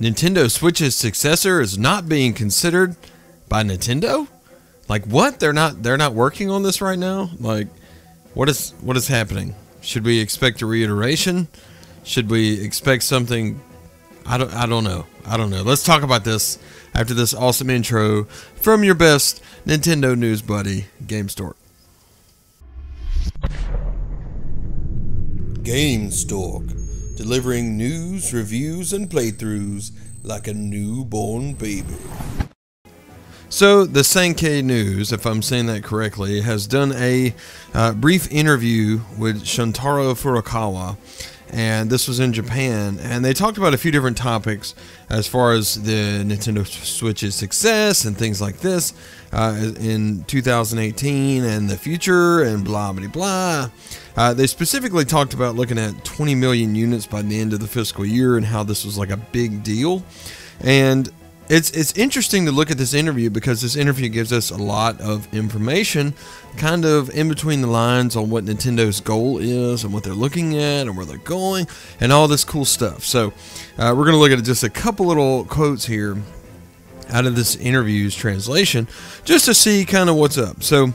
Nintendo Switch's successor is not being considered by Nintendo? Like what? They're not working on this right now? Like what is happening? Should we expect a reiteration? Should we expect something? I don't know. Let's talk about this after this awesome intro from your best Nintendo news buddy, Gamestork. Gamestork, delivering news, reviews, and playthroughs like a newborn baby. So, the Sankei News, if I'm saying that correctly, has done a brief interview with Shuntaro Furukawa, and this was in Japan, and they talked about a few different topics as far as the Nintendo Switch's success and things like this in 2018 and the future and blah blah blah. They specifically talked about looking at 20 million units by the end of the fiscal year and how this was like a big deal. And it's interesting to look at this interview because this interview gives us a lot of information kind of in between the lines on what Nintendo's goal is and what they're looking at and where they're going and all this cool stuff. So we're going to look at just a couple little quotes here out of this interview's translation just to see kind of what's up. So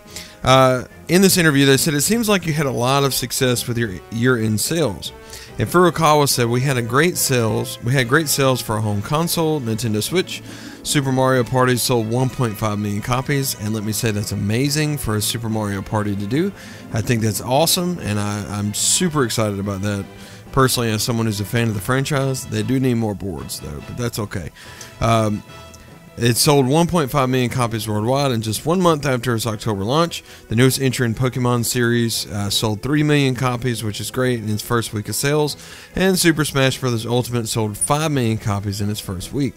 in this interview they said, it seems like you had a lot of success with your year-end sales. And Furukawa said, we had great sales for a home console, Nintendo Switch. Super Mario Party sold 1.5 million copies, and let me say that's amazing for a Super Mario Party to do. I think that's awesome, and I'm super excited about that. Personally, as someone who's a fan of the franchise, they do need more boards though, but that's okay. It sold 1.5 million copies worldwide in just 1 month after its October launch. The newest entry in Pokemon series sold 3 million copies, which is great in its first week of sales. And Super Smash Bros. Ultimate sold 5 million copies in its first week.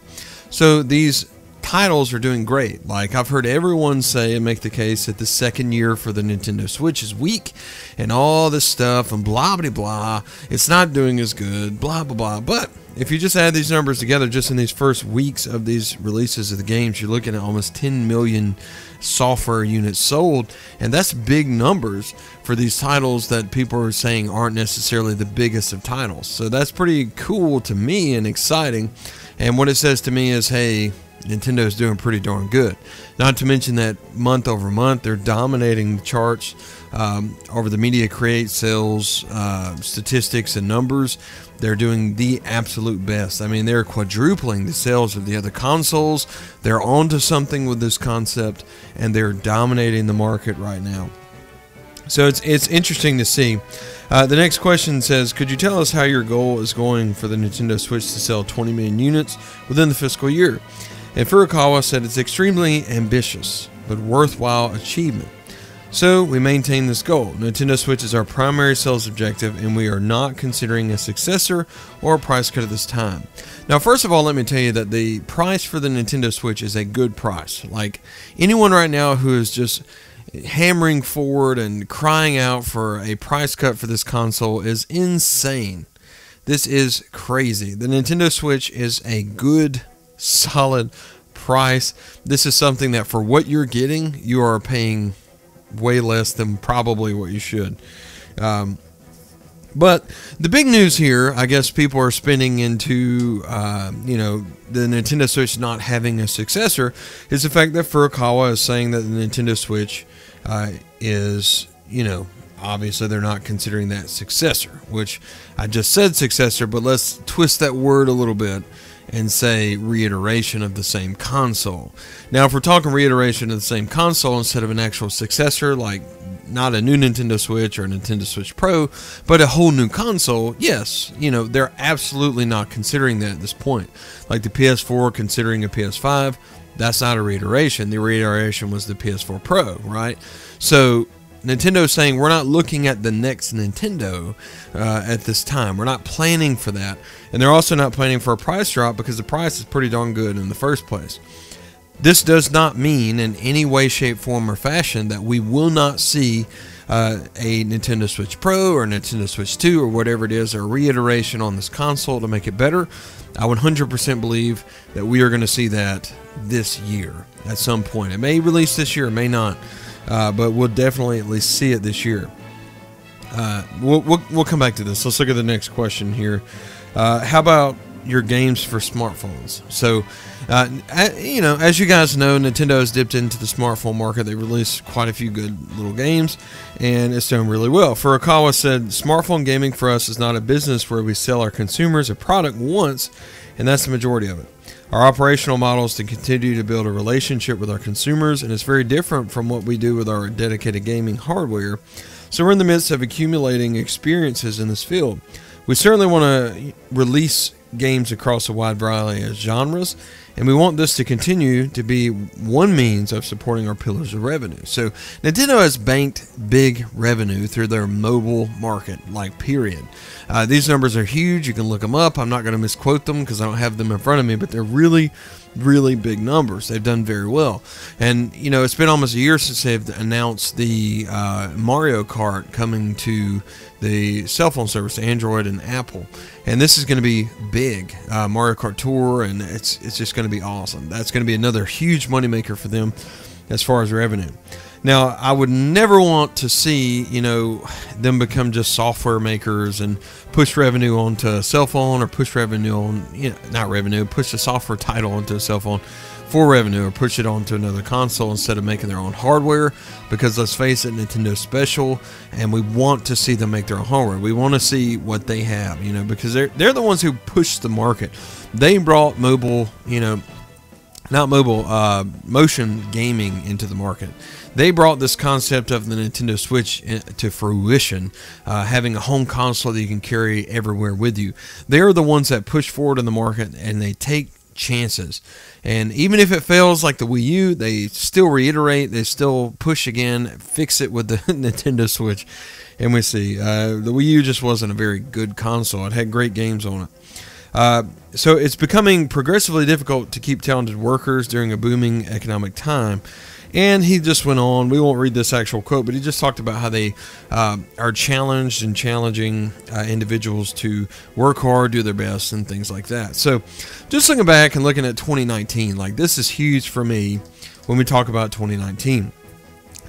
So these titles are doing great. Like I've heard everyone say and make the case that the second year for the Nintendo Switch is weak and all this stuff and blah blah blah. It's not doing as good, blah blah blah. But if you just add these numbers together just in these first weeks of these releases of the games, you're looking at almost 10 million software units sold, and that's big numbers for these titles that people are saying aren't necessarily the biggest of titles. So that's pretty cool to me and exciting, and what it says to me is, hey, Nintendo's doing pretty darn good. Not to mention that month over month they're dominating the charts over the Media Create sales statistics and numbers. They're doing the absolute best. I mean, they're quadrupling the sales of the other consoles. They're onto something with this concept, and they're dominating the market right now. So it's interesting to see. The next question says, could you tell us how your goal is going for the Nintendo Switch to sell 20 million units within the fiscal year? And Furukawa said it's extremely ambitious, but worthwhile achievement. So we maintain this goal. Nintendo Switch is our primary sales objective, and we are not considering a successor or a price cut at this time. Now, first of all, let me tell you that the price for the Nintendo Switch is a good price. Like anyone right now who is just hammering forward and crying out for a price cut for this console is insane. This is crazy. The Nintendo Switch is a good, solid price. This is something that for what you're getting, you are paying way less than probably what you should. But the big news here, I guess people are spinning into, the Nintendo Switch not having a successor, is the fact that Furukawa is saying that the Nintendo Switch is, obviously they're not considering that successor, which I just said successor, but let's twist that word a little bit and say reiteration of the same console. Now, if we're talking reiteration of the same console instead of an actual successor, like not a new Nintendo Switch or a Nintendo Switch Pro, but a whole new console, yes, they're absolutely not considering that at this point. Like the PS4 considering a PS5, that's not a reiteration. The reiteration was the PS4 Pro, right? So Nintendo's saying we're not looking at the next Nintendo at this time. We're not planning for that. And they're also not planning for a price drop because the price is pretty darn good in the first place. This does not mean in any way, shape, form, or fashion that we will not see a Nintendo Switch Pro or Nintendo Switch 2 or whatever it is, or a reiteration on this console to make it better. I 100% believe that we are going to see that this year at some point. It may release this year, it may not. But we'll definitely at least see it this year. We'll come back to this. Let's look at the next question here. How about your games for smartphones. So, you know, as you guys know, Nintendo has dipped into the smartphone market. They released quite a few good little games, and it's doing really well. Furukawa said, "Smartphone gaming for us is not a business where we sell our consumers a product once, and that's the majority of it. Our operational model is to continue to build a relationship with our consumers, and it's very different from what we do with our dedicated gaming hardware. So we're in the midst of accumulating experiences in this field. We certainly want to release games across a wide variety of genres, and we want this to continue to be one means of supporting our pillars of revenue." So Nintendo has banked big revenue through their mobile market, like period. These numbers are huge. You can look them up. I'm not going to misquote them because I don't have them in front of me, but they're really, really big numbers. They've done very well. And, you know, it's been almost a year since they've announced the Mario Kart coming to the cell phone service, Android and Apple. And this is going to be big, Mario Kart Tour, and it's just going to be awesome. That's going to be another huge moneymaker for them as far as revenue. Now, I would never want to see, you know, them become just software makers and push revenue onto a cell phone, or push revenue on, you know, not revenue, push a software title onto a cell phone for revenue, or push it onto another console instead of making their own hardware. Because let's face it, Nintendo's special, and we want to see them make their own hardware. We want to see what they have, you know, because they're the ones who push the market. They brought mobile, you know, not mobile, motion gaming into the market. They brought this concept of the Nintendo Switch to fruition, having a home console that you can carry everywhere with you. They're the ones that push forward in the market, and they take chances. And even if it fails like the Wii U, they still reiterate, they still push again, fix it with the Nintendo Switch. And we see, the Wii U just wasn't a very good console. It had great games on it. So it's becoming progressively difficult to keep talented workers during a booming economic time. And he just went on, we won't read this actual quote, but he just talked about how they are challenged and challenging individuals to work hard, do their best, and things like that. So just looking back and looking at 2019, like, this is huge for me when we talk about 2019.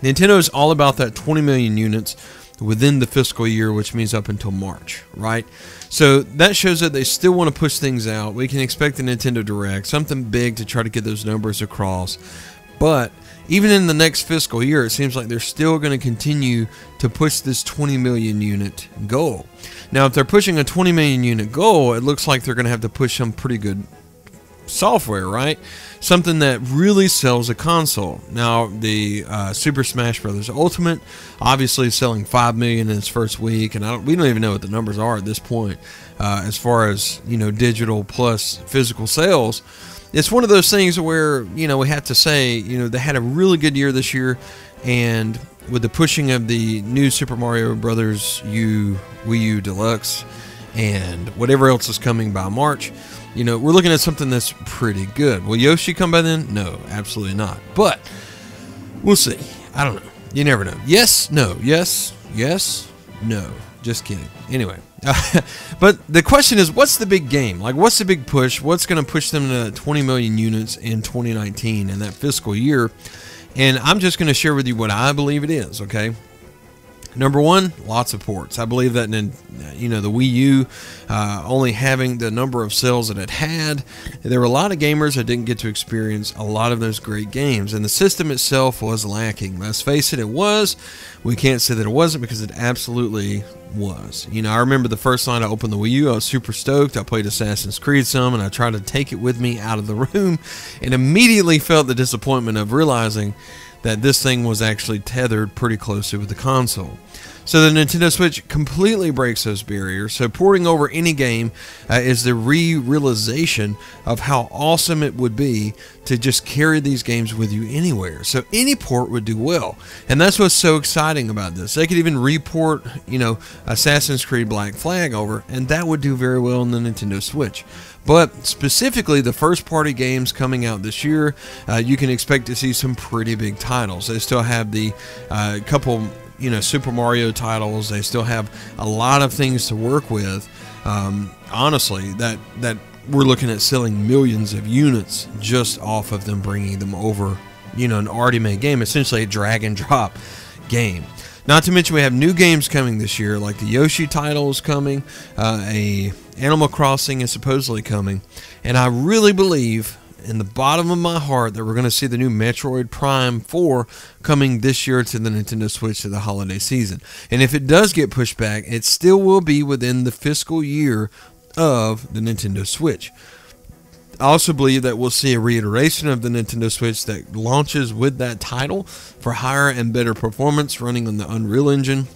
Nintendo is all about that 20 million units within the fiscal year, which means up until March, right? So that shows that they still want to push things out. We can expect a Nintendo Direct, something big to try to get those numbers across. But even in the next fiscal year, it seems like they're still going to continue to push this 20 million unit goal. Now, if they're pushing a 20 million unit goal, it looks like they're going to have to push some pretty good software, right? Something that really sells a console. Now, the Super Smash Bros. Ultimate, obviously selling 5 million in its first week, and we don't even know what the numbers are at this point as far as, you know, digital plus physical sales. It's one of those things where, you know, we have to say, you know, they had a really good year this year, and with the pushing of the new Super Mario Bros. Wii U Deluxe and whatever else is coming by March, you know, we're looking at something that's pretty good. Will Yoshi come by then? No, absolutely not. But we'll see. I don't know. You never know. Yes, no. Yes, yes, no. Just kidding. Anyway. But the question is, what's the big game? Like, what's the big push? What's going to push them to 20 million units in 2019 in that fiscal year? And I'm just going to share with you what I believe it is, okay? Number one, lots of ports. I believe that, you know, the Wii U only having the number of sales that it had, there were a lot of gamers that didn't get to experience a lot of those great games, and the system itself was lacking. Let's face it, it was. We can't say that it wasn't, because it absolutely was. You know, I remember the first night I opened the Wii U, I was super stoked. I played Assassin's Creed some, and I tried to take it with me out of the room, and immediately felt the disappointment of realizing that this thing was actually tethered pretty closely with the console. So the Nintendo Switch completely breaks those barriers. So porting over any game is the realization of how awesome it would be to just carry these games with you anywhere. So any port would do well. And that's what's so exciting about this. They could even report, you know, Assassin's Creed Black Flag over, and that would do very well on the Nintendo Switch. But specifically, the first-party games coming out this year, you can expect to see some pretty big titles. They still have the couple, you know, Super Mario titles. They still have a lot of things to work with. Honestly, that we're looking at selling millions of units just off of them bringing them over, you know, an already made game, essentially a drag-and-drop game. Not to mention we have new games coming this year, like the Yoshi title is coming, a Animal Crossing is supposedly coming, and I really believe in the bottom of my heart that we're going to see the new Metroid Prime 4 coming this year to the Nintendo Switch to the holiday season. And if it does get pushed back, it still will be within the fiscal year of the Nintendo Switch. I also believe that we'll see a reiteration of the Nintendo Switch that launches with that title for higher and better performance running on the Unreal Engine.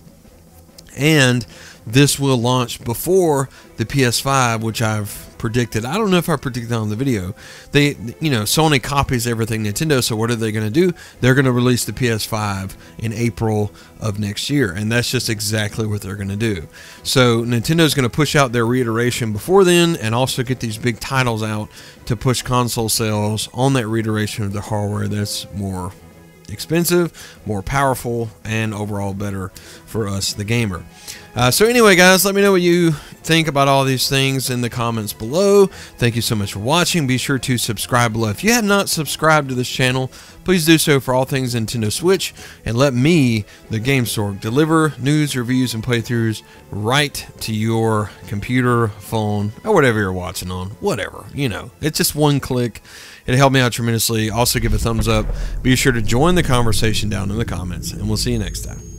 And this will launch before the PS5, which I've predicted. I don't know if I predicted that on the video. Sony copies everything Nintendo, so what are they going to do? They're going to release the PS5 in April of next year, and that's just exactly what they're going to do. So Nintendo's going to push out their reiteration before then, and also get these big titles out to push console sales on that reiteration of the hardware that's more expensive, more powerful, and overall better for us, the gamer. So anyway, guys, let me know what you think about all these things in the comments below. Thank you so much for watching. Be sure to subscribe below. If you have not subscribed to this channel, please do so for all things Nintendo Switch, and let me, the Gamestork, deliver news, reviews, and playthroughs right to your computer, phone, or whatever you're watching on. Whatever, it's just one click. It'll help me out tremendously. Also, give a thumbs up. Be sure to join the conversation down in the comments, and we'll see you next time.